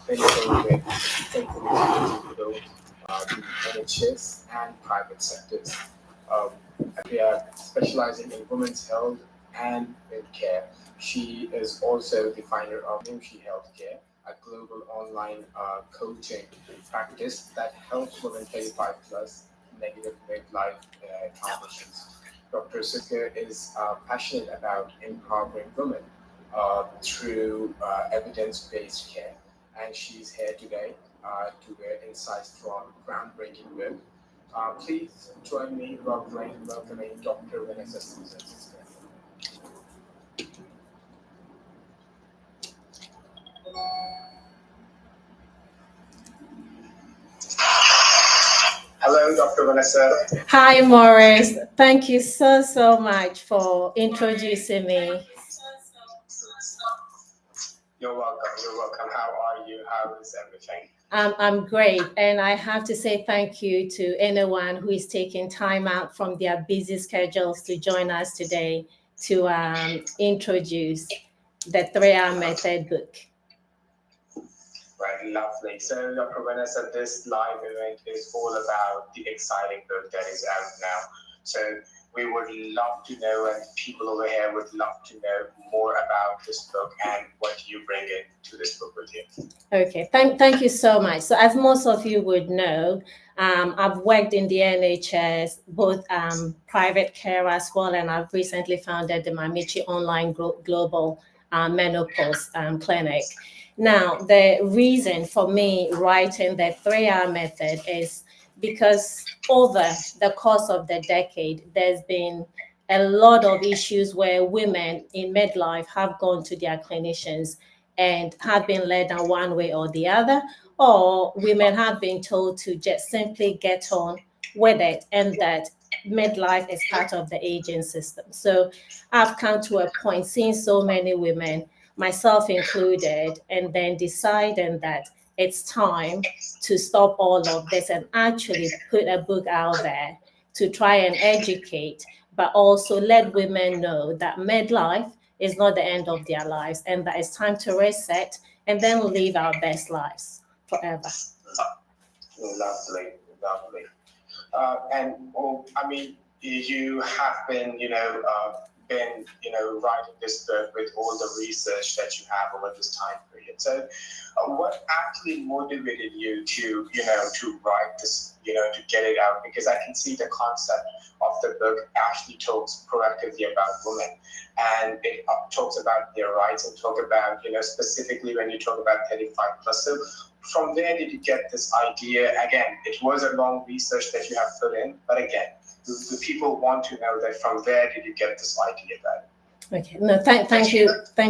clinical with both the NHS and private sectors. Um, we are specializing in women's health and in care. She is also the founder of Nimshi Healthcare, a global online coaching practice that helps women 35 plus negative midlife transitions. Dr. Sirzaker is passionate about empowering women through evidence-based care, and she's here today to share insights from groundbreaking work. Please join me in welcoming Dr. Vanessa Susana Stirzaker. Hello, Dr. Vanessa. Hi, Morris. Thank you so much for introducing me. You're welcome. You're welcome. How are you? How is everything? I'm great. And I have to say thank you to anyone who is taking time out from their busy schedules to join us today to introduce the 3-Hour Method book. Right, lovely. So, Dr. Vanessa, this live event is all about the exciting book that is out now. So, we would love to know, and people over here would love to know more about this book and what you bring into this book with you. Okay, thank you so much. So, as most of you would know, I've worked in the NHS, both private care as well, and I've recently founded the Mamichi Online Global Menopause Clinic. Now, the reason for me writing the 3-Hour Method is because over the course of the decade, there's been a lot of issues where women in midlife have gone to their clinicians and have been led down one way or the other, or women have been told to just simply get on with it and that midlife is part of the aging system. So I've come to a point, seeing so many women, myself included, and then deciding that it's time to stop all of this and actually put a book out there to try and educate, but also let women know that midlife is not the end of their lives and that it's time to reset and then live our best lives forever. Lovely, lovely. I mean, you have been, writing this book with all the research that you have over this time period. So, what actually motivated you to write this, to get it out? Because I can see the concept of the book actually talks proactively about women, and it talks about their rights and talk about, specifically when you talk about 35 plus. So, from where did you get this idea? Again, it was a long research that you have put in, but again, the people want to know that from where did you get this idea then? Okay, no, thank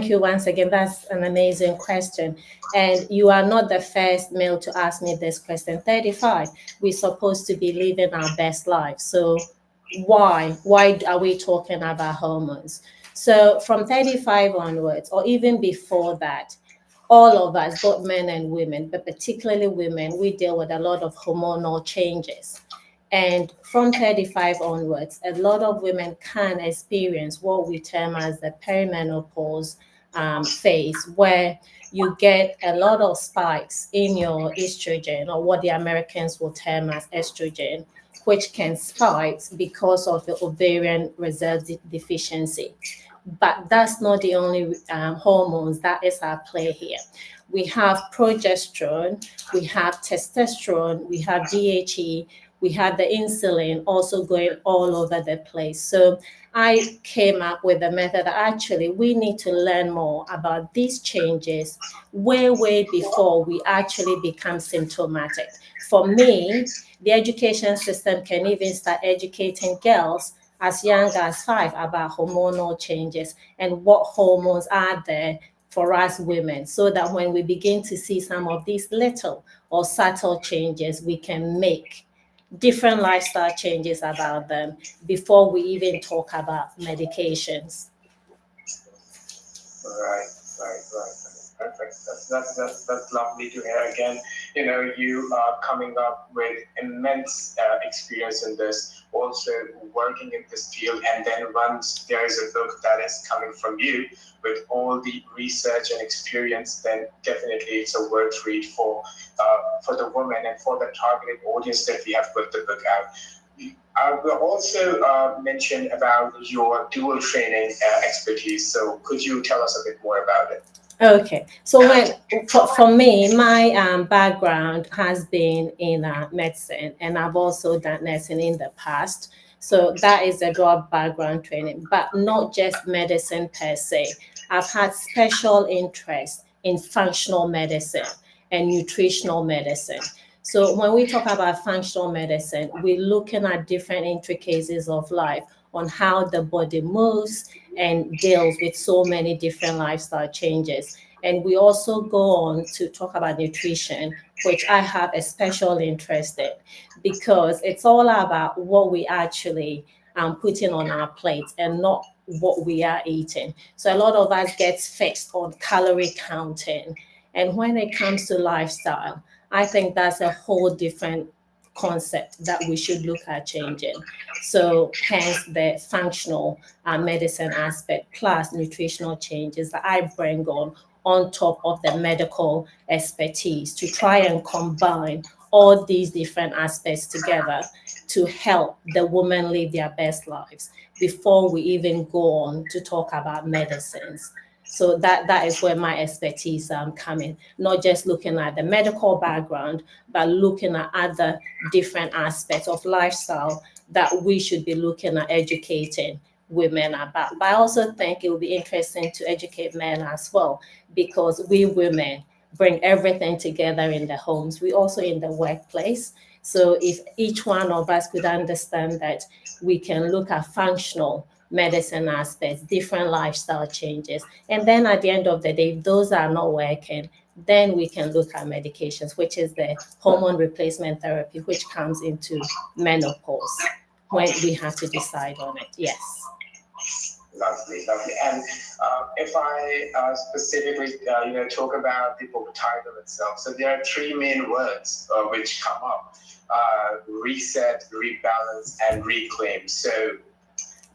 you once again. That's an amazing question, and you are not the first male to ask me this question. 35, we're supposed to be living our best life, so why are we talking about hormones? So from 35 onwards, or even before that, all of us, both men and women, but particularly women, we deal with a lot of hormonal changes. And from 35 onwards, a lot of women can experience what we term as the perimenopause phase, where you get a lot of spikes in your estrogen, or what the Americans will term as estrogen, which can spike because of the ovarian reserve deficiency. But that's not the only hormones that is at play here. We have progesterone, we have testosterone, we have DHE, we have the insulin also going all over the place. So I came up with a method that actually we need to learn more about these changes way before we actually become symptomatic. For me, the education system can even start educating girls as young as 5 about hormonal changes and what hormones are there for us women, so that when we begin to see some of these little or subtle changes, we can make different lifestyle changes about them before we even talk about medications. Right. Perfect. That's lovely to hear. Again, you are coming up with immense experience in this, also working in this field, and then once there is a book that is coming from you with all the research and experience, then definitely it's a worth read for the woman and for the targeted audience that we have put the book out. I will also mention about your dual training expertise. So could you tell us a bit more about it? Okay, so for me, my background has been in medicine, and I've also done nursing in the past. So that is a dual background training, but not just medicine per se. I've had special interest in functional medicine and nutritional medicine. So when we talk about functional medicine, we're looking at different intricacies of life on how the body moves and deals with so many different lifestyle changes. And we also go on to talk about nutrition, which I have a special interest in because it's all about what we actually putting on our plates and not what we are eating. So a lot of us gets fixed on calorie counting. And when it comes to lifestyle, I think that's a whole different concept that we should look at changing. So hence the functional medicine aspect plus nutritional changes that I bring on top of the medical expertise to try and combine all these different aspects together to help the women live their best lives before we even go on to talk about medicines. So that is where my expertise coming, not just looking at the medical background, but looking at other different aspects of lifestyle that we should be looking at educating women about. But I also think it will be interesting to educate men as well, because we women bring everything together in the homes. We also in the workplace. So if each one of us could understand that we can look at functional medicine aspects, different lifestyle changes, and then at the end of the day, if those are not working, then we can look at medications, which is the hormone replacement therapy, which comes into menopause when we have to decide on it. Yes. Lovely, lovely. And if I specifically, talk about the book title itself, so there are three main words which come up: reset, rebalance, and reclaim. So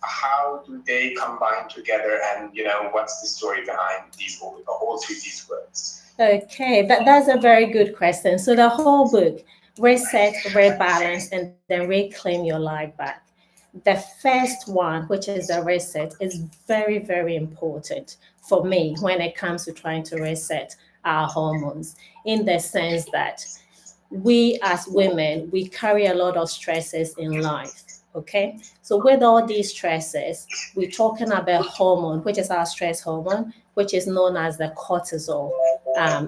how do they combine together, and what's the story behind all three these words? Okay, that's a very good question. So the whole book, reset, rebalance, and then reclaim your life back. The first one, which is the reset, is very, very important for me when it comes to trying to reset our hormones, in the sense that we as women, we carry a lot of stresses in life. Okay, so with all these stresses, we're talking about hormone, which is our stress hormone, which is known as the cortisol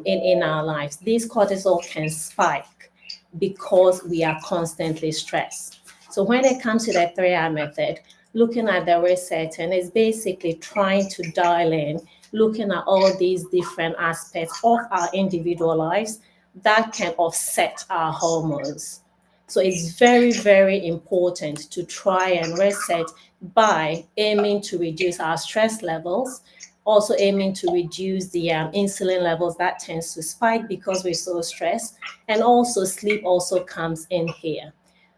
in our lives. This cortisol can spike because we are constantly stressed. So when it comes to the 3R method, looking at the resetting is basically trying to dial in, looking at all these different aspects of our individual lives that can offset our hormones. So it's very, very important to try and reset by aiming to reduce our stress levels, also aiming to reduce the insulin levels that tends to spike because we're so stressed, and also sleep also comes in here.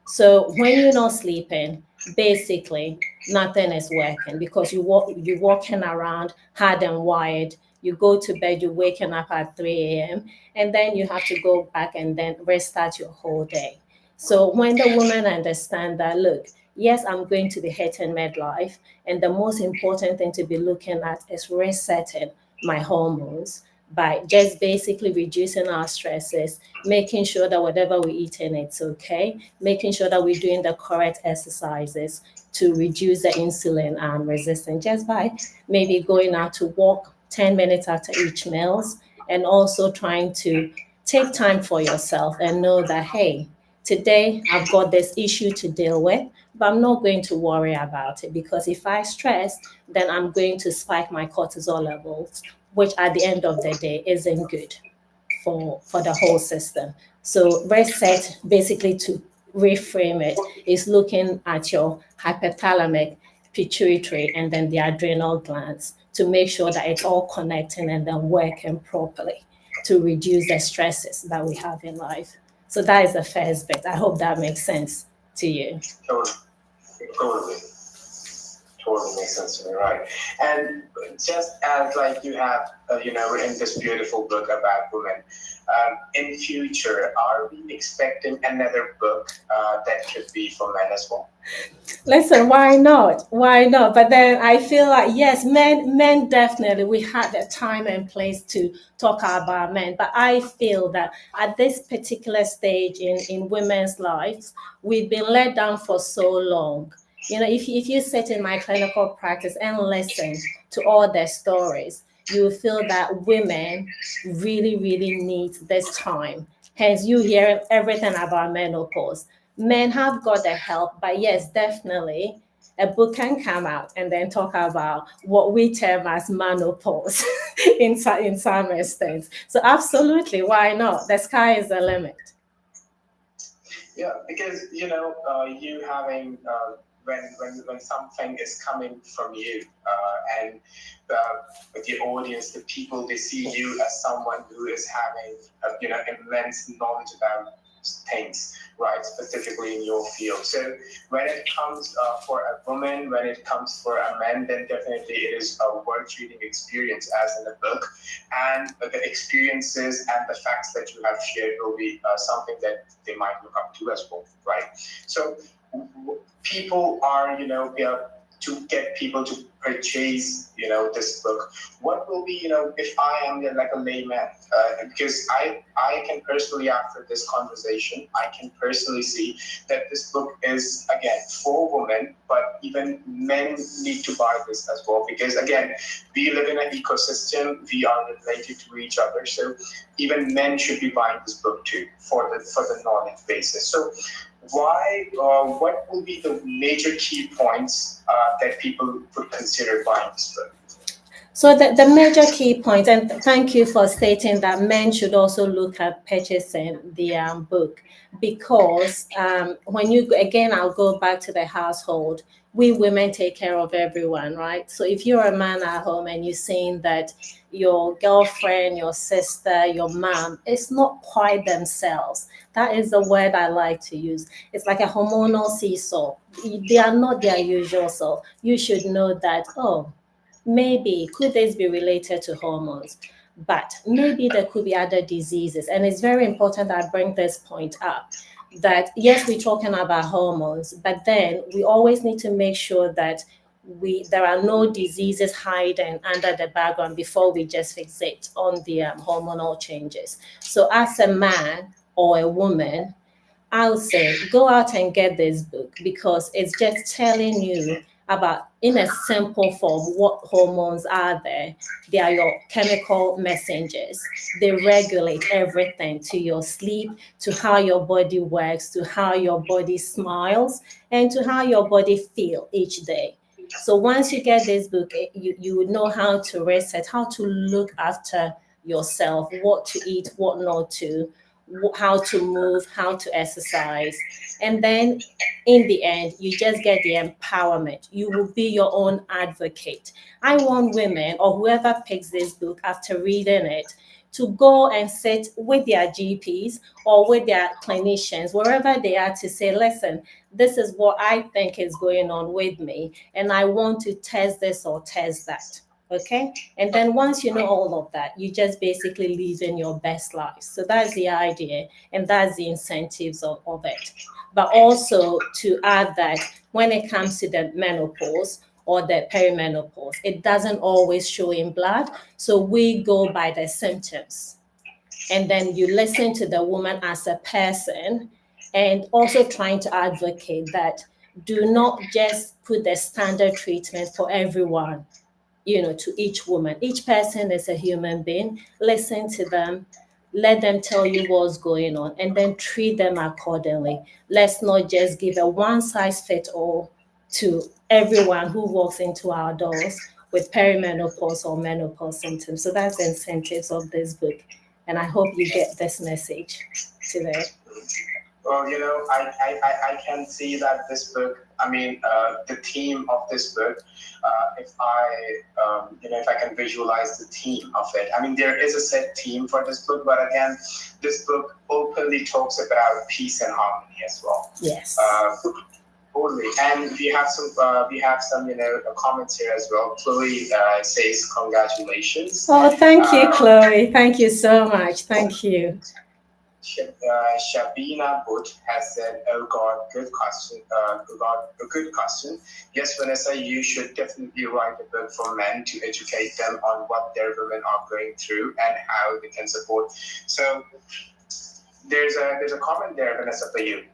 So when you're not sleeping, basically nothing is working because you're walking around hard and wired. You go to bed, you're waking up at 3 a.m., and then you have to go back and then restart your whole day. So when the women understand that, look, yes, I'm going to be hitting midlife, and the most important thing to be looking at is resetting my hormones by just basically reducing our stresses, making sure that whatever we eat in it's okay, making sure that we're doing the correct exercises to reduce the insulin resistance, just by maybe going out to walk 10 minutes after each meals, and also trying to take time for yourself and know that, hey, today I've got this issue to deal with, but I'm not going to worry about it, because if I stress, then I'm going to spike my cortisol levels, which at the end of the day isn't good for the whole system. So reset, basically to reframe it, is looking at your hypothalamic, pituitary, and then the adrenal glands to make sure that it's all connecting and then working properly to reduce the stresses that we have in life. So that is the first bit. I hope that makes sense to you. Totally. Totally makes sense to me, right? And just as like you have, written this beautiful book about women, in future, are we expecting another book that could be for men as well? Listen, why not? Why not? But then I feel like yes, men definitely we had the time and place to talk about men. But I feel that at this particular stage in women's lives, we've been let down for so long. If you sit in my clinical practice and listen to all their stories, you will feel that women really, really need this time. Hence, you hear everything about menopause. Men have got the help, but yes, definitely a book can come out and then talk about what we term as menopause in some extent. So absolutely, why not? The sky is the limit. Yeah, because you having when something is coming from you, and with your audience, the people they see you as someone who is having immense knowledge about things, right? Specifically in your field. So when it comes for a woman, when it comes for a man, then definitely it is a worth reading experience as in a book, and the experiences and the facts that you have shared will be something that they might look up to as well, right? So people are, to get people to purchase, this book. What will be, if I am like a layman, because I can personally, after this conversation, I can personally see that this book is again for women, but even men need to buy this as well, because again, we live in an ecosystem, we are related to each other, so even men should be buying this book too for the knowledge basis. So what will be the major key points that people would consider buying this book? So the major key point, and thank you for stating that men should also look at purchasing the book, because when you, again, I'll go back to the household. We women take care of everyone, right? So if you're a man at home and you're seeing that your girlfriend, your sister, your mom is not quite themselves, that is the word I like to use. It's like a hormonal seesaw. They are not their usual self. You should know that, oh, maybe could this be related to hormones, but maybe there could be other diseases. And it's very important that I bring this point up, that yes, we're talking about hormones, but then we always need to make sure that there are no diseases hiding under the background before we just fixate on the hormonal changes. So as a man or a woman, I'll say go out and get this book, because it's just telling you about, in a simple form, what hormones are there. They are your chemical messengers. They regulate everything, to your sleep, to how your body works, to how your body smiles, and to how your body feels each day. So once you get this book, you would know how to reset, how to look after yourself, what to eat, what not to, how to move, how to exercise. And then in the end, you just get the empowerment. You will be your own advocate. I want women or whoever picks this book after reading it to go and sit with their GPs or with their clinicians, wherever they are, to say, listen, this is what I think is going on with me, and I want to test this or test that. Okay. And then once you know all of that, you just basically live in your best life. So that's the idea, and that's the incentives of it. But also to add that when it comes to the menopause or the perimenopause, it doesn't always show in blood. So we go by the symptoms. And then you listen to the woman as a person, and also trying to advocate that do not just put the standard treatment for everyone, to each woman. Each person is a human being. Listen to them, let them tell you what's going on, and then treat them accordingly. Let's not just give a one size fit all to everyone who walks into our doors with perimenopause or menopause symptoms. So that's the incentives of this book. And I hope you get this message today. Well, I can see that this book, the theme of this book, if I can visualize the theme of it, there is a set theme for this book, but again, this book openly talks about peace and harmony as well. Yes. Totally. And we have some, comments here as well. Chloe says, congratulations. Oh, thank you, Chloe. Thank you so much. Thank you. Shabina Butt has said, "Oh God, good question. A good question. Yes, Vanessa, you should definitely write a book for men to educate them on what their women are going through and how they can support." So there's a comment there, Vanessa, for you.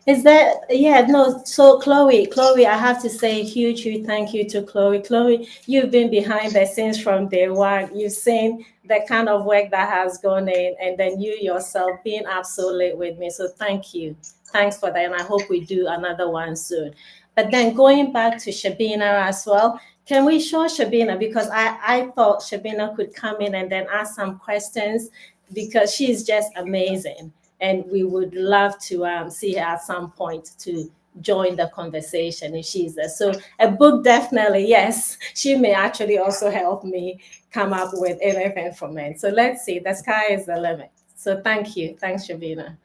Is that, yeah, no, so Chloe, I have to say huge thank you to Chloe. Chloe, you've been behind the scenes from day one. You've seen the kind of work that has gone in, and then you yourself being absolutely with me. So thank you. Thanks for that. And I hope we do another one soon. But then going back to Shabina as well, can we show Shabina? Because I thought Shabina could come in and then ask some questions because she's just amazing. And we would love to see her at some point to join the conversation if she's there. So a book, definitely, yes. She may actually also help me come up with anything for men. So let's see. The sky is the limit. So thank you. Thanks, Shabina.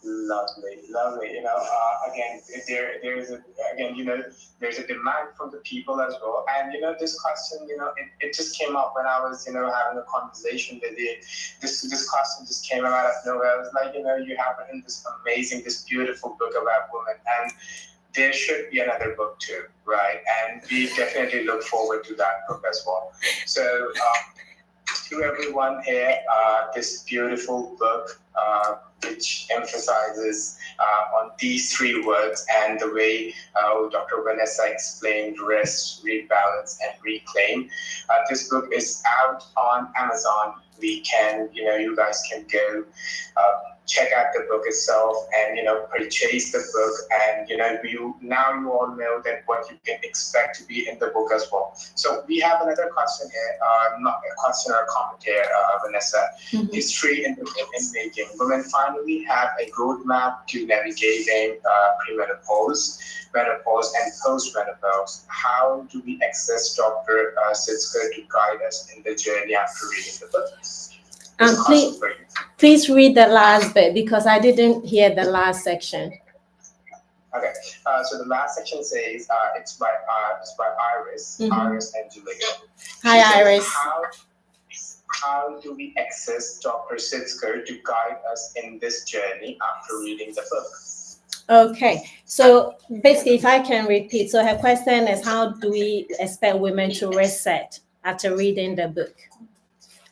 Lovely. Again, there's a demand from the people as well. And this question, it just came up when I was, having a conversation with you. This question just came out of nowhere. I was like, you have written this beautiful book about women, and there should be another book too, right? And we definitely look forward to that book as well. So to everyone here, this beautiful book, which emphasizes on these three words and the way Dr. Vanessa explained: rest, rebalance, and reclaim. This book is out on Amazon. You guys can go check out the book itself and purchase the book, and you all know that what you can expect to be in the book as well. So we have another question here, not a question or a comment here, Vanessa. Mm-hmm. History in making. Women finally have a roadmap to navigating premenopause, menopause, and post-menopause. How do we access Dr. Stirzaker to guide us in the journey after reading the book? Please read the last bit because I didn't hear the last section. Okay, so the last section says it's by Iris, mm-hmm. Iris and Julia. Hi, Iris. How do we access Dr. Stirzaker to guide us in this journey after reading the book? Okay, so basically, if I can repeat, so her question is, how do we expect women to reset after reading the book?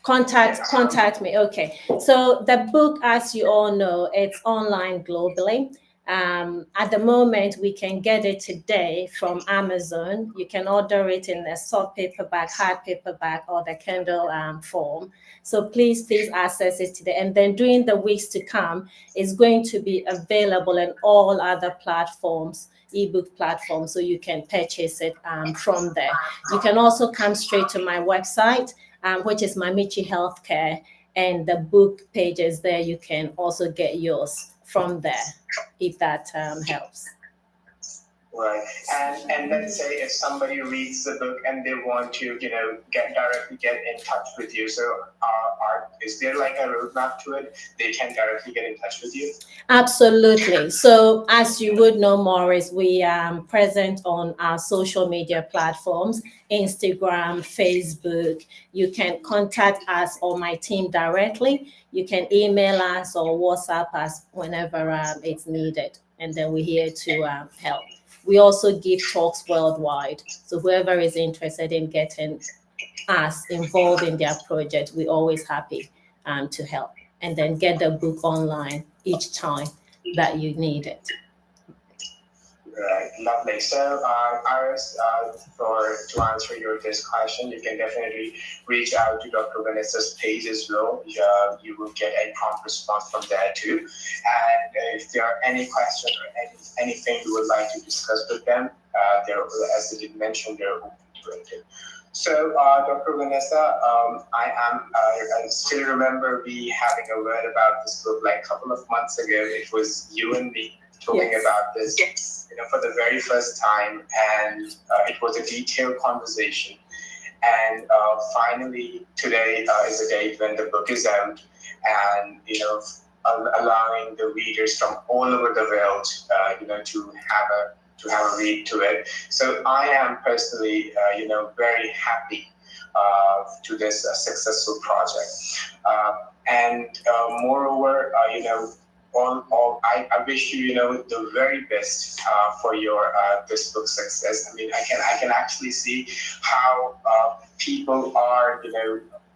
Contact me. Okay, so the book, as you all know, it's online globally. At the moment, we can get it today from Amazon. You can order it in a soft paperback, hard paperback, or the Kindle form. So please access it today. And then during the weeks to come, it's going to be available in all other platforms, ebook platforms, so you can purchase it from there. You can also come straight to my website, which is Mamichi Healthcare, and the book pages there. You can also get yours from there, if that helps. Right, and let's say if somebody reads the book and they want to, get in touch with you. So, is there like a roadmap to it? They can directly get in touch with you. Absolutely. So, as you would know, Maurice, we are present on our social media platforms: Instagram, Facebook. You can contact us or my team directly. You can email us or WhatsApp us whenever it's needed, and then we're here to help. We also give talks worldwide. So whoever is interested in getting us involved in their project, we're always happy to help. And then get the book online each time that you need it. Right, lovely. So, Iris, to answer this question, you can definitely reach out to Dr. Vanessa's page as well. You will get a prompt response from there too. And if there are any questions or anything you would like to discuss with them, as they did mention, they're open to it. So, Dr. Vanessa, I still remember we having a word about this book like a couple of months ago. It was you and me talking about this, for the very first time, and it was a detailed conversation. And finally, today is the date when the book is out, and allowing the readers from all over the world, to have a read to it. So I am personally, very happy to this successful project, and moreover, I wish you, the very best for your this book success. I mean, I can actually see how people are,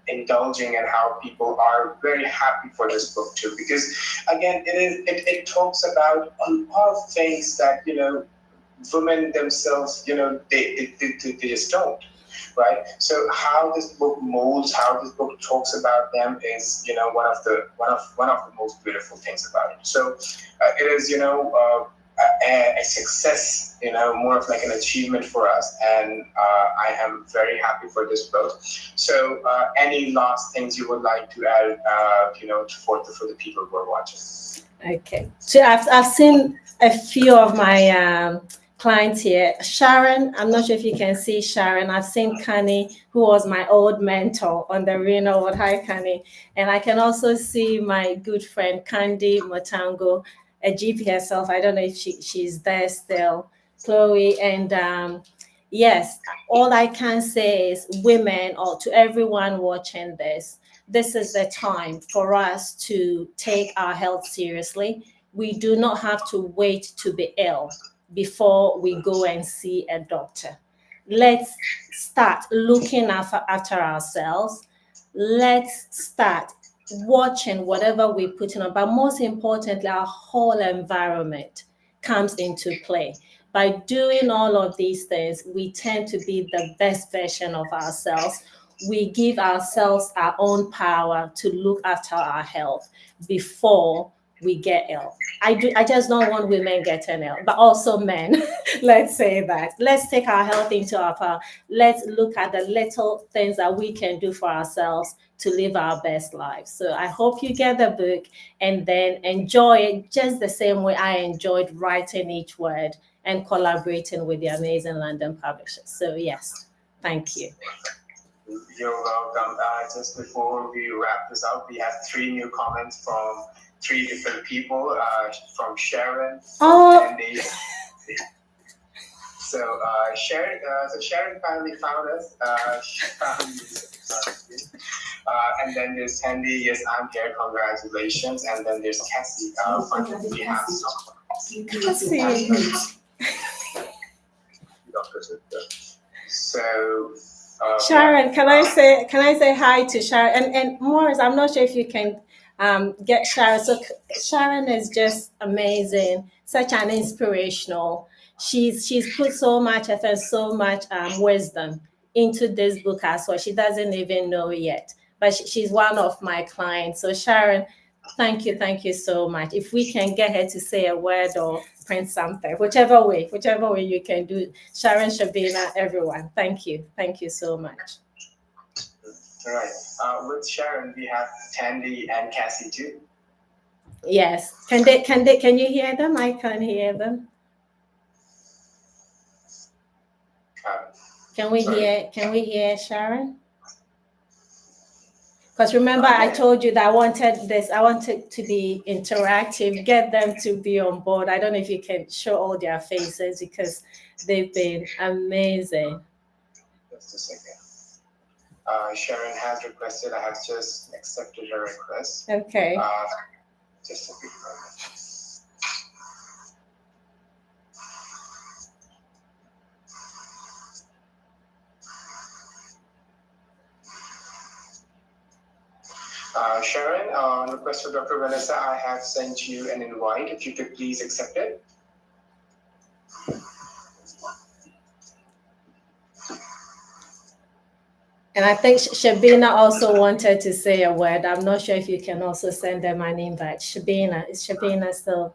indulging, and how people are very happy for this book too. Because again, it talks about a lot of things that women themselves, they just don't. Right. So how this book molds, how this book talks about them is, one of the most beautiful things about it. So it is, a success, more of like an achievement for us, and I am very happy for this book. So any last things you would like to add, for the people who are watching? Okay. So I've seen a few of my clients here. Sharon, I'm not sure if you can see Sharon. I've seen Kani, who was my old mentor on the Reno World. Hi, Kani. And I can also see my good friend Candy Motango, a GP herself. I don't know if she's there still. Chloe. And yes, all I can say is women, or to everyone watching this is the time for us to take our health seriously. We do not have to wait to be ill before we go and see a doctor. Let's start looking after ourselves. Let's start watching whatever we put in, but most importantly, our whole environment comes into play. By doing all of these things, we tend to be the best version of ourselves. We give ourselves our own power to look after our health before we get ill. I just don't want women getting ill, but also men. Let's say that. Let's take our health into our power. Let's look at the little things that we can do for ourselves to live our best lives. So I hope you get the book and then enjoy it just the same way I enjoyed writing each word and collaborating with the amazing London publishers. So yes, thank you. You're welcome. Just before we wrap this up, we have 3 new comments from 3 different people. From Sharon, Andy. So Sharon finally found us. And then there's Sandy. Yes, I'm here. Congratulations. And then there's Cassie. Finally, we have Cassie. So. Sharon, can I say hi to Sharon and Morris? I'm not sure if you can get Sharon. So Sharon is just amazing, such an inspirational. She's put so much effort, so much wisdom into this book as well. She doesn't even know yet, but she's one of my clients. So Sharon, thank you so much. If we can get her to say a word or print something, whichever way you can do. Sharon, Shabina, everyone, thank you so much. All right. With Sharon, we have Tandy and Cassie too. Yes. Can you hear them? I can't hear them. Can we hear Sharon? Because remember, I told you that I wanted to be interactive, get them to be on board. I don't know if you can show all their faces because they've been amazing. Just a second. Sharon has requested. I have just accepted her request. Okay. Just a quick moment. Sharon, on request for Dr. Vanessa, I have sent you an invite. If you could please accept it. And I think Shabina also wanted to say a word. I'm not sure if you can also send them an invite. Shabina, is Shabina still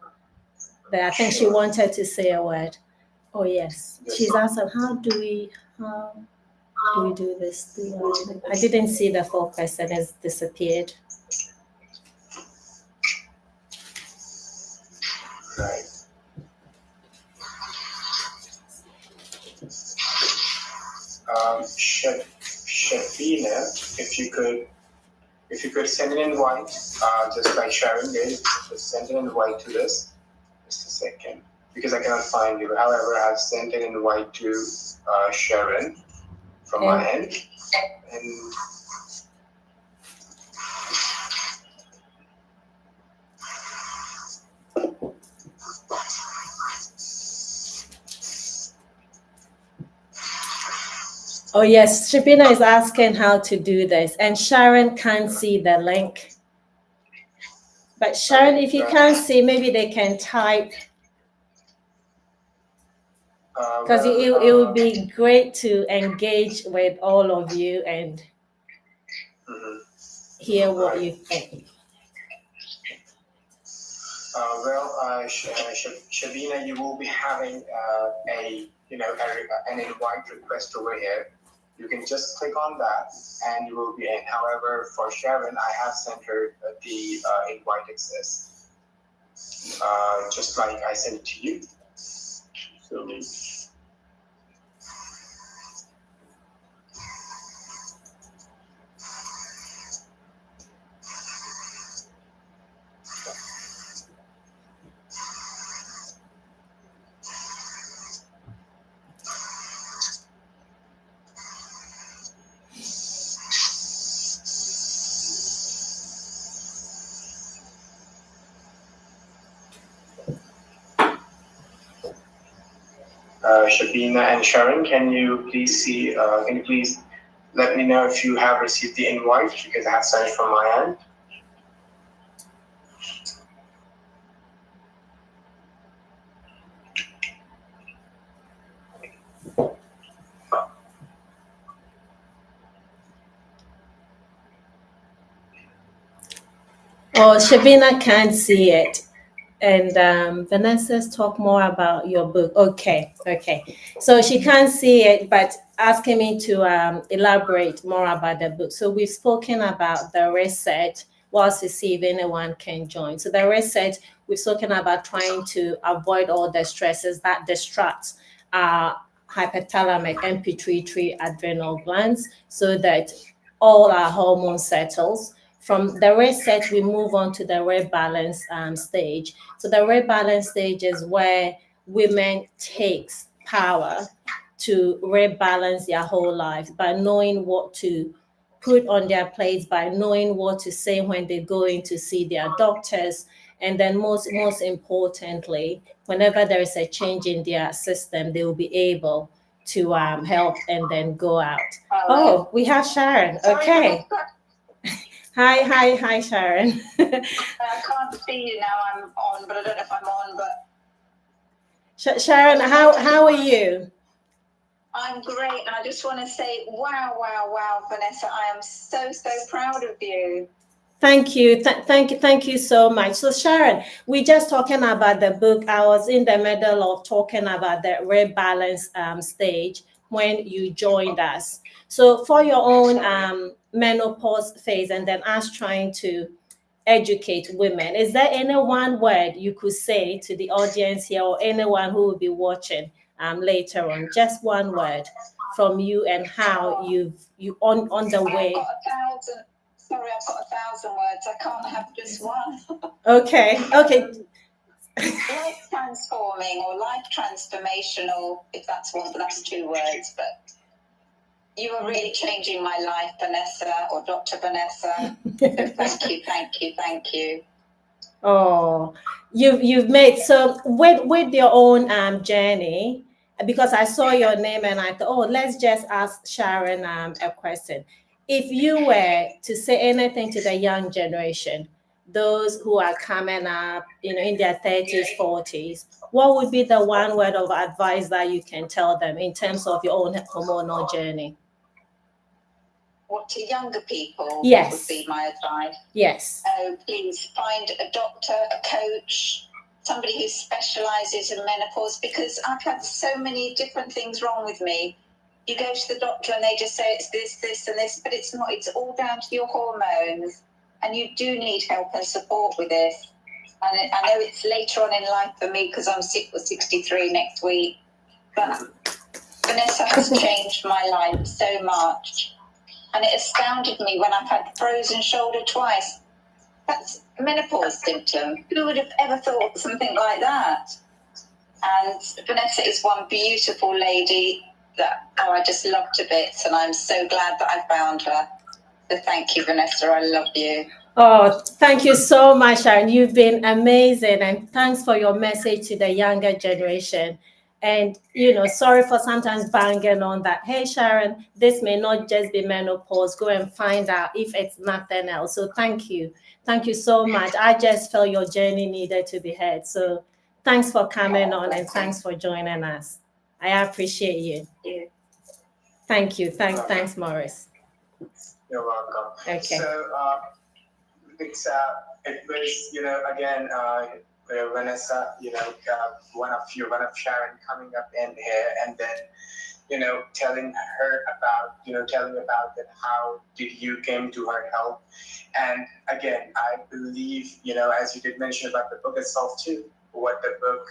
there? I think she wanted to say a word. Oh yes, she's asking, how do we? do we do this? I didn't see the full question, has disappeared. Right. Shabina, if you could send an invite, just like Sharon did, just send an invite to this. Just a second, because I cannot find you. However, I've sent an invite to Sharon from my end, and oh yes, Shabina is asking how to do this, and Sharon can't see the link. But Sharon, if you can't see, maybe they can type, because it would be great to engage with all of you and hear what you think. Shabina, you will be having an invite request over here. You can just click on that and you will be in. However, for Sharon, I have sent her the invite access, just like I sent it to you. So, Shabina and Sharon, can you please see? Can you please let me know if you have received the invite, because I have sent it from my end. Oh, Shabina can't see it. And Vanessa's talk more about your book. Okay. So she can't see it, but asking me to elaborate more about the book. So we've spoken about the research, whilst to see if anyone can join. So the research, we've spoken about trying to avoid all the stresses that distract our hypothalamic and pituitary adrenal glands, so that all our hormones settles. From the research, we move on to the rebalance stage. So the rebalance stage is where women takes power to rebalance their whole life by knowing what to put on their plates, by knowing what to say when they go in to see their doctors, and then most importantly, whenever there is a change in their system, they will be able to help and then go out. Oh, we have Sharon. Okay. Hi, Sharon. I can't see you now. I'm on, but I don't know if I'm on. But Sharon, how are you? I'm great, and I just want to say, wow, Vanessa, I am so proud of you. Thank you. Thank you so much. So Sharon, we're just talking about the book. I was in the middle of talking about the rebalance stage when you joined us. So for your own menopause phase, and then us trying to educate women, is there any one word you could say to the audience here, or anyone who will be watching later on? Just one word from you and how you on the way. Sorry, I've got 1,000 words. I can't have just one. Okay. Life transforming or life transformational, if that's one, but that's 2 words. But you are really changing my life, Vanessa, or Dr. Vanessa. So thank you. Oh, you've made, so with your own journey, because I saw your name and I thought, oh, let's just ask Sharon a question. If you were to say anything to the young generation, those who are coming up, in their 30s, 40s, what would be the one word of advice that you can tell them in terms of your own hormonal journey? What, to younger people? Yes. Would be my advice? Yes. Oh, please find a doctor, a coach, somebody who specializes in menopause, because I've had so many different things wrong with me. you go to the doctor and they just say it's this, this, and this, but it's not. It's all down to your hormones, and you do need help and support with this. And I know it's later on in life for me because I'm 63 next week, but Vanessa has changed my life so much. And it astounded me when I've had frozen shoulder twice. That's a menopause symptom. Who would have ever thought something like that? And Vanessa is one beautiful lady that I just love to bits, and I'm so glad that I found her. So thank you, Vanessa. I love you. Oh, thank you so much, Sharon. You've been amazing, and thanks for your message to the younger generation. And, sorry for sometimes banging on that. Hey, Sharon, this may not just be menopause. Go and find out if it's nothing else. So thank you. Thank you so much. I just felt your journey needed to be heard. So thanks for coming on, and thanks for joining us. I appreciate you. Thank you. Thanks, Morris. You're welcome. Okay. So it was, again, Vanessa, one of Sharon coming up in here, and then, telling about that, how did you came to her help. And again, I believe, as you did mention about the book itself too, what the book,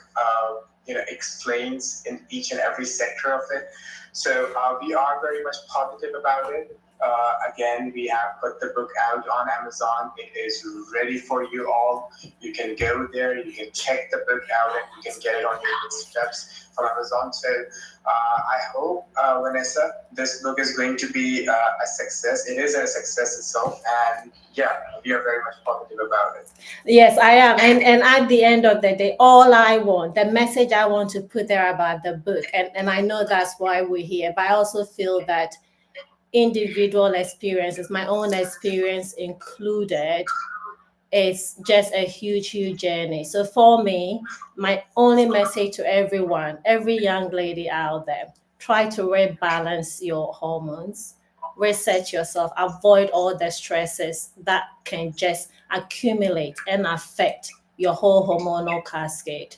explains in each and every sector of it. So we are very much positive about it. Again, we have put the book out on Amazon. It is ready for you all. You can go there, you can check the book out, and you can get it on your steps from Amazon. So I hope, Vanessa, this book is going to be a success. It is a success itself, and yeah, we are very much positive about it. Yes, I am. And at the end of the day, all I want, the message I want to put there about the book, and I know that's why we're here, but I also feel that individual experiences, my own experience included, it's just a huge journey. So for me, my only message to everyone, every young lady out there, try to rebalance your hormones, reset yourself, avoid all the stresses that can just accumulate and affect your whole hormonal cascade.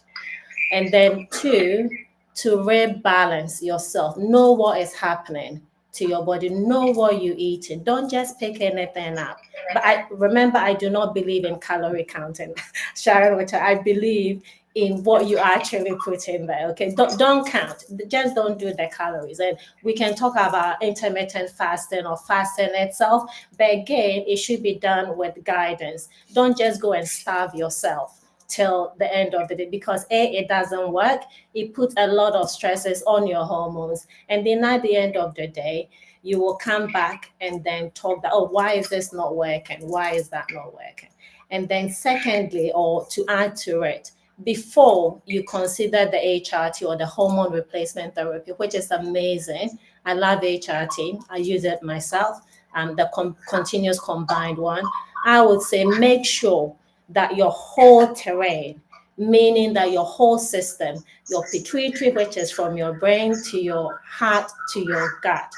And then two, to rebalance yourself, know what is happening to your body, know what you're eating. Don't just pick anything up. But I do not believe in calorie counting, Sharon, which I believe in what you actually put in there. Okay, don't count. Just don't do the calories. And we can talk about intermittent fasting or fasting itself, but again, it should be done with guidance. Don't just go and starve yourself till the end of the day, because it doesn't work. It puts a lot of stresses on your hormones, and then at the end of the day you will come back and then talk that, oh, why is this not working, why is that not working? And then secondly, or to add to it, before you consider the HRT or the hormone replacement therapy, which is amazing, I love HRT, I use it myself, the continuous combined one, I would say make sure that your whole terrain, meaning that your whole system, your pituitary, which is from your brain to your heart to your gut,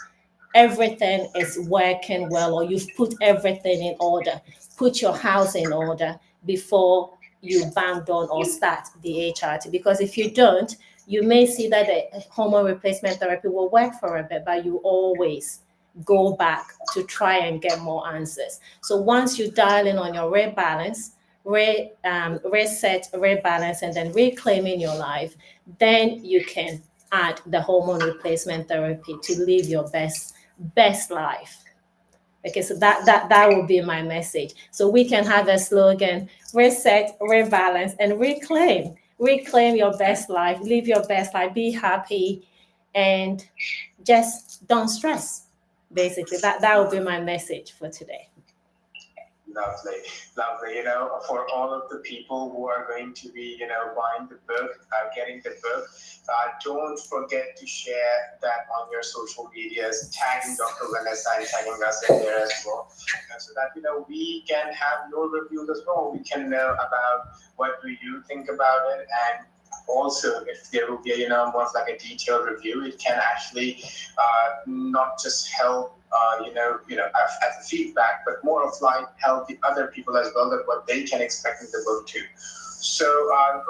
everything is working well, or you've put everything in order. Put your house in order before you bang on or start the HRT. Because if you don't, you may see that the hormone replacement therapy will work for a bit, but you always go back to try and get more answers. So once you dial in on your rebalance, reset, rebalance, and then reclaiming your life, then you can add the hormone replacement therapy to live your best life. Okay, so that will be my message. So we can have a slogan: reset, rebalance, and reclaim. Reclaim your best life, live your best life, be happy, and just don't stress. Basically, that will be my message for today. Lovely. For all of the people who are going to be, buying the book, getting the book, don't forget to share that on your social medias, tagging Dr. Vanessa and tagging us in there as well, so that, we can have your reviews as well. We can know about what do you think about it, and also if there will be, more of like a detailed review, it can actually not just help as a feedback, but more of like help the other people as well, that what they can expect in the book too. So,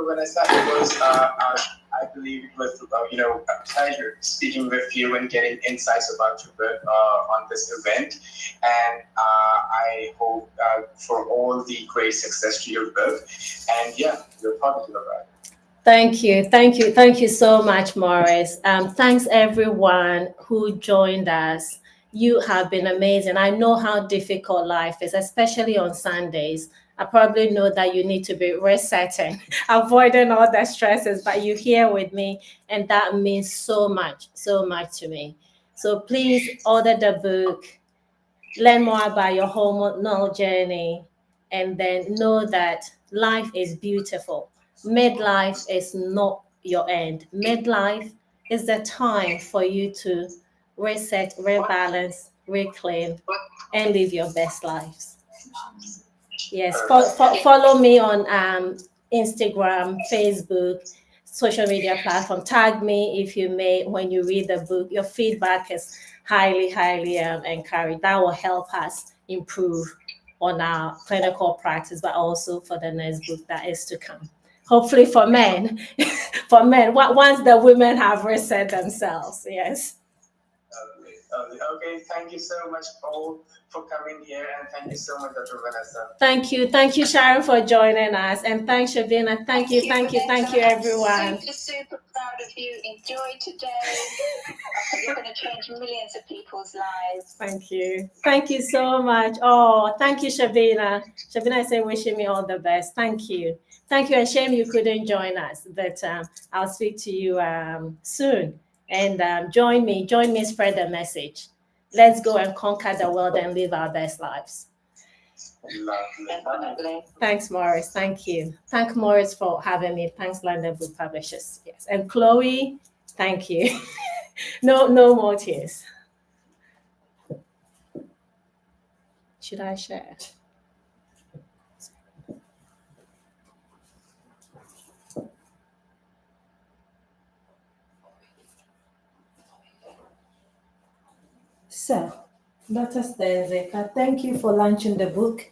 Vanessa, it was, I believe it was, a pleasure speaking with you and getting insights about your book on this event. And I hope for all the great success to your book. And yeah, you're positive about it. Thank you so much, Morris. Thanks everyone who joined us. You have been amazing. I know how difficult life is, especially on Sundays. I probably know that you need to be resetting, avoiding all the stresses, but you're here with me, and that means so much to me. So please order the book, learn more about your hormonal journey, and then know that life is beautiful. Midlife is not your end. Midlife is the time for you to reset, rebalance, reclaim, and live your best lives. Yes, follow me on Instagram, Facebook, social media platform. Tag me if you may when you read the book. Your feedback is highly encouraged. That will help us improve on our clinical practice, but also for the next book that is to come. Hopefully for men, once the women have reset themselves. Yes. Okay, thank you so much, Paul, for coming here, and thank you so much, Dr. Vanessa. Thank you, Sharon, for joining us, and thanks, Shabina. Thank you, everyone. Super proud of you. Enjoy today. You're going to change millions of people's lives. Thank you so much. Oh, thank you, Shabina. Shabina is wishing me all the best. Thank you, and shame you couldn't join us, but I'll speak to you soon. And join me, spread the message. Let's go and conquer the world and live our best lives. Lovely. Thanks, Morris. Thank you. Thank Morris for having me. Thanks, London Book Publishers. Yes. And Chloe, thank you. No more tears. Should I share? So, Dr. Stirzaker, thank you for launching the book.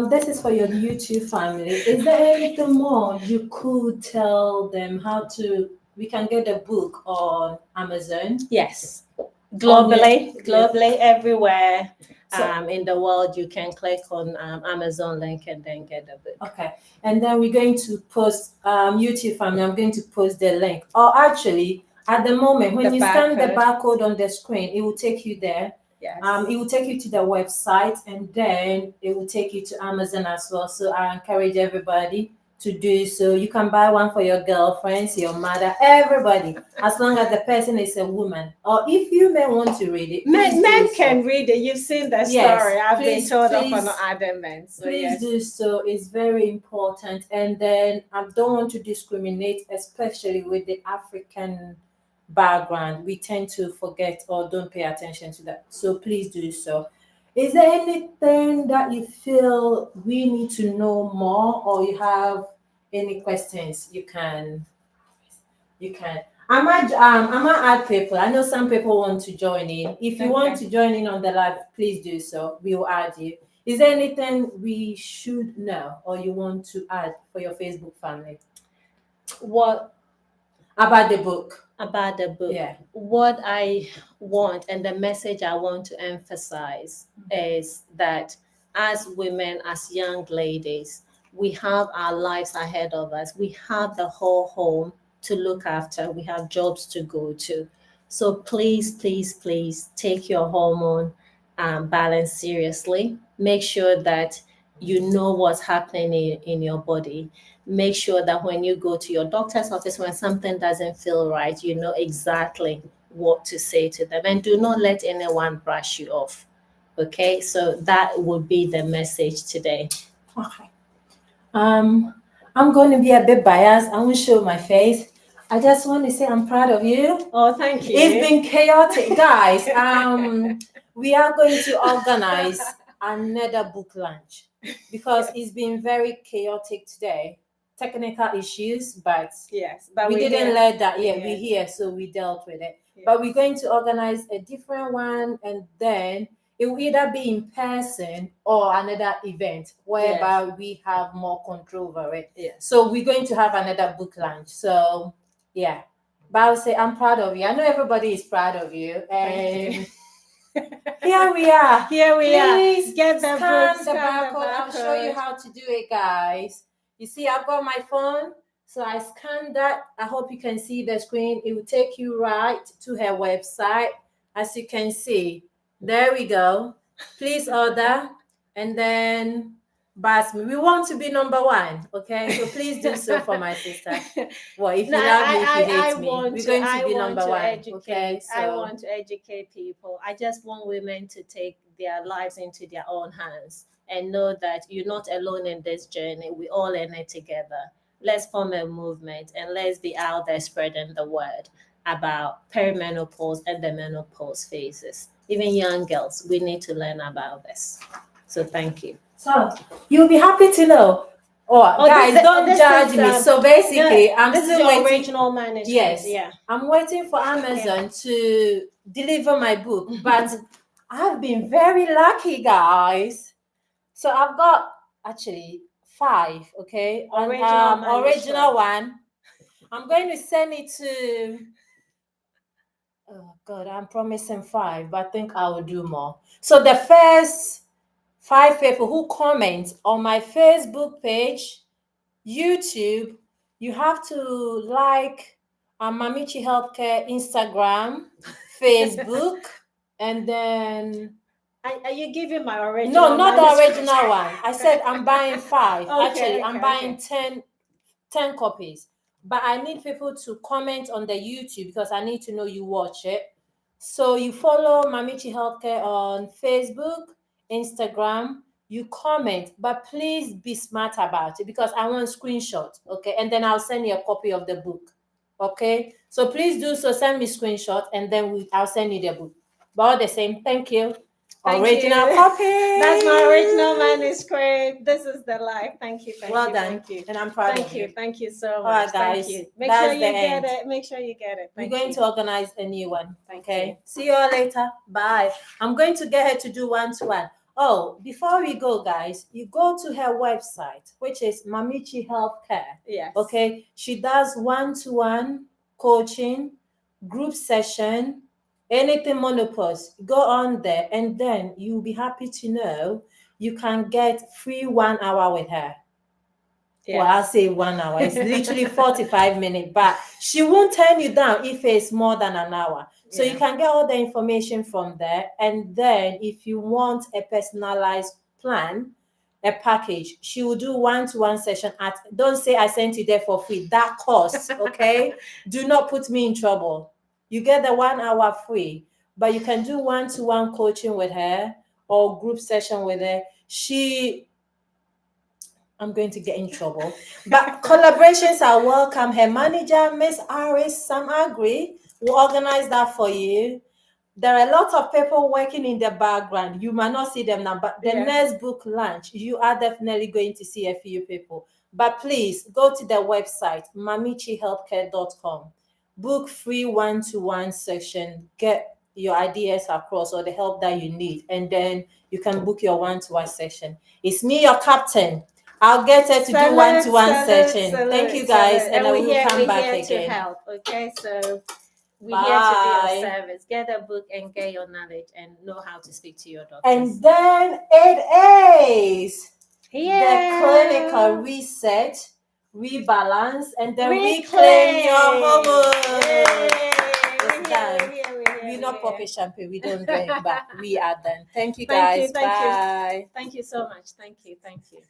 This is for your YouTube family. Is there anything more you could tell them we can get the book on Amazon? Yes. Globally, everywhere in the world, you can click on Amazon link and then get the book. Okay. And then we're going to post, YouTube family, I'm going to post the link. Or actually, at the moment, when you scan the barcode on the screen, it will take you there. Yes. It will take you to the website, and then it will take you to Amazon as well. So I encourage everybody to do so. You can buy one for your girlfriends, your mother, everybody, as long as the person is a woman. Or if you may want to read it, men can read it. You've seen the story. I've been told of on other men. So please do so. It's very important. And then I don't want to discriminate, especially with the African background. We tend to forget or don't pay attention to that. So please do so. Is there anything that you feel we need to know more, or you have any questions? You can. I might add people. I know some people want to join in. If you want to join in on the live, please do so. We will add you. Is there anything we should know or you want to add for your Facebook family? What about the book? Yeah. What I want and the message I want to emphasize is that as women, as young ladies, we have our lives ahead of us. We have the whole home to look after. We have jobs to go to. So please take your hormone balance seriously. Make sure that you know what's happening in your body. Make sure that when you go to your doctor's office, when something doesn't feel right, you know exactly what to say to them, and do not let anyone brush you off. Okay, so that would be the message today. Okay. I'm going to be a bit biased. I won't show my face. I just want to say I'm proud of you. Oh, thank you. It's been chaotic, guys. We are going to organize another book launch because it's been very chaotic today. Technical issues, but we didn't let that. Yeah, we're here, so we dealt with it. Yes. But we're going to organize a different one, and then it will either be in person or another event whereby we have more control over it. So we're going to have another book launch. So yeah, but I'll say I'm proud of you. I know everybody is proud of you. And here we are. Please Get the scan book, the barcode. I'll show you how to do it, guys. You see, I've got my phone. So I scanned that. I hope you can see the screen. It will take you right to her website. As you can see, there we go. Please order. And then Basmi, we want to be number one, okay? So please do so for my sister. Well, if you love me, if you hate me, we're going to be number one, okay? So I want to educate people. I just want women to take their lives into their own hands and know that you're not alone in this journey. We're all in it together. Let's form a movement and let's be out there spreading the word about perimenopause and the menopause phases. Even young girls, we need to learn about this. So thank you. So you'll be happy to know. Guys, don't judge me. So basically, I'm still waiting. Original manuscript. Yes, yeah. I'm waiting for Amazon to deliver my book, but I've been very lucky, guys. So I've got actually 5. Okay, original one. I'm going to send it to. Oh God, I'm promising 5, but I think I will do more. So the first 5 people who comment on my Facebook page, YouTube, you have to like Mamichi Healthcare Instagram, Facebook, and then. Are you giving my original? No, not the original one. I said I'm buying 5. Okay, I'm buying 10 copies. But I need people to comment on the YouTube because I need to know you watch it. So you follow Mamichi Healthcare on Facebook, Instagram, you comment, but please be smart about it because I want screenshots, okay? And then I'll send you a copy of the book, okay? So please do so, send me screenshots, and then I'll send you the book. But all the same, thank you. Original copy. That's my original manuscript. This is the life. Thank you. Well done. Thank you. And I'm proud of you. Thank you so much. All right, guys. Thank you. Make sure you get it. Make sure you get it. We're going to organize a new one. Okay. See you all later. Bye. I'm going to get her to do one-to-one. Oh, before we go, guys, you go to her website, which is Mamichi Healthcare. Yes. Okay. She does one-to-one coaching, group session, anything menopause. Go on there, and then you'll be happy to know you can get free 1 hour with her. Yes. Well, I'll say 1 hour. It's literally 45 minutes, but she won't turn you down if it's more than an hour. So you can get all the information from there. And then if you want a personalized plan, a package, she will do one-to-one session don't say I sent you there for free. That costs, okay? Do not put me in trouble. You get the 1 hour free, but you can do one-to-one coaching with her or group session with her. I'm going to get in trouble. But collaborations are welcome. Her manager, Miss Aris Sam Agri, will organize that for you. There are a lot of people working in the background. You might not see them now, but the next book launch, you are definitely going to see a few people. But please go to the website, mamichihealthcare.com. Book free one-to-one session. Get your ideas across or the help that you need. And then you can book your one-to-one session. It's me, your captain. I'll get her to do one-to-one session. Thank you, guys. And I will come back again. To help, okay? So we're here to be of service. Get a book and get your knowledge and know how to speak to your doctors. And then it is the clinical reset, rebalance, and then reclaim your hormones. It's done. We're not poppy shampoo. We don't drink, but we are done. Thank you, guys. Bye. Thank you so much. Thank you. Thank you.